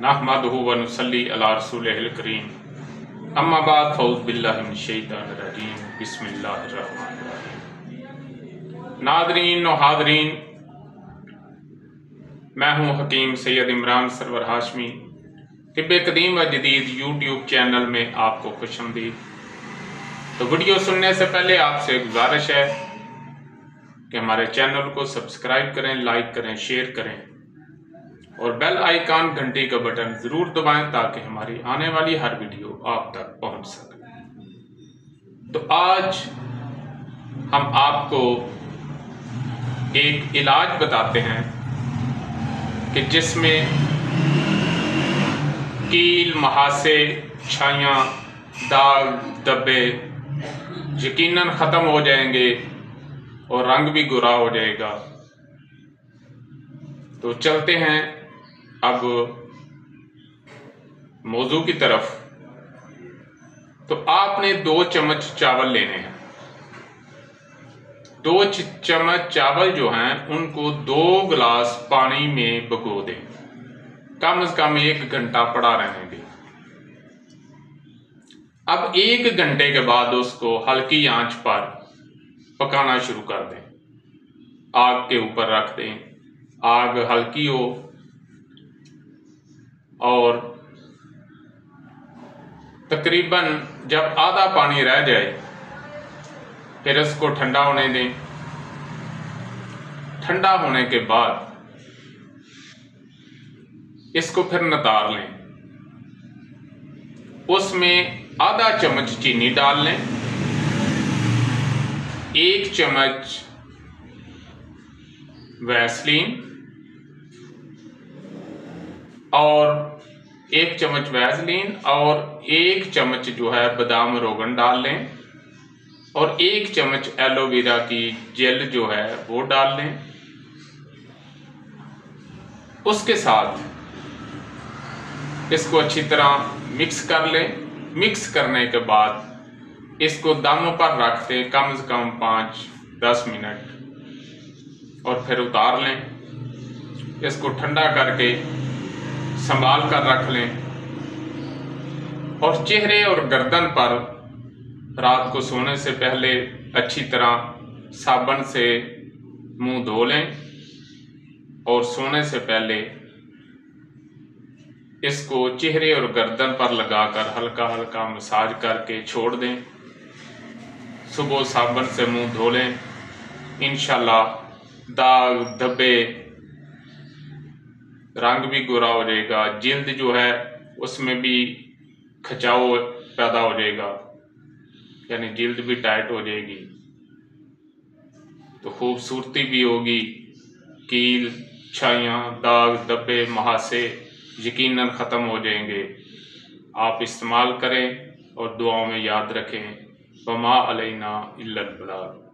नहमदुहु व नुसल्ली अला रसूलिहिल करीम अम्मा बाद फौज़ बिल्लाहि मिनश शैतानिर रजीम बिस्मिल्लाहिर रहमानिर रहीम। नाज़रीन व हाज़रीन, मैं हूँ हकीम सैयद इमरान सरवर हाशमी। तिब्बे कदीम व जदीद यूट्यूब चैनल में आपको खुशामदीद। तो वीडियो सुनने से पहले आपसे गुजारिश है कि हमारे चैनल को सब्सक्राइब करें, लाइक करें, शेयर करें और बेल आइकॉन घंटी का बटन ज़रूर दबाएं ताकि हमारी आने वाली हर वीडियो आप तक पहुंच सके। तो आज हम आपको एक इलाज बताते हैं कि जिसमें कील, महासे, छाइयाँ, दाग, धब्बे यकीनन ख़त्म हो जाएंगे और रंग भी गोरा हो जाएगा। तो चलते हैं अब मौजू की तरफ। तो आपने 2 चम्मच चावल लेने हैं। 2 चम्मच चावल जो हैं उनको 2 गिलास पानी में भिगो दें। कम से कम 1 घंटा पड़ा रहने दें। अब 1 घंटे के बाद उसको हल्की आंच पर पकाना शुरू कर दें। आग के ऊपर रख दें, आग हल्की हो और तकरीबन जब आधा पानी रह जाए फिर इसको ठंडा होने दें। ठंडा होने के बाद इसको फिर नितार लें। उसमें आधा चम्मच चीनी डाल लें, 1 चम्मच वैसलीन और 1 चम्मच वैसलीन और 1 चम्मच जो है बादाम रोगन डाल लें और 1 चम्मच एलोवेरा की जेल जो है वो डाल लें। उसके साथ इसको अच्छी तरह मिक्स कर लें। मिक्स करने के बाद इसको दम पर रख दें कम से कम 5-10 मिनट और फिर उतार लें। इसको ठंडा करके संभाल कर रख लें और चेहरे और गर्दन पर रात को सोने से पहले अच्छी तरह साबुन से मुंह धो लें और सोने से पहले इसको चेहरे और गर्दन पर लगाकर हल्का हल्का मसाज करके छोड़ दें। सुबह साबुन से मुंह धो लें। इंशाल्लाह दाग, धब्बे, रंग भी गोरा हो जाएगा। जिल्द जो है उसमें भी खिंचाव पैदा हो जाएगा, यानी जिल्द भी टाइट हो जाएगी। तो खूबसूरती भी होगी। कील, छाइयाँ, दाग, धब्बे, महासे यकीनन ख़त्म हो जाएंगे। आप इस्तेमाल करें और दुआओं में याद रखें। वमा अलैना इल्लल बलाग।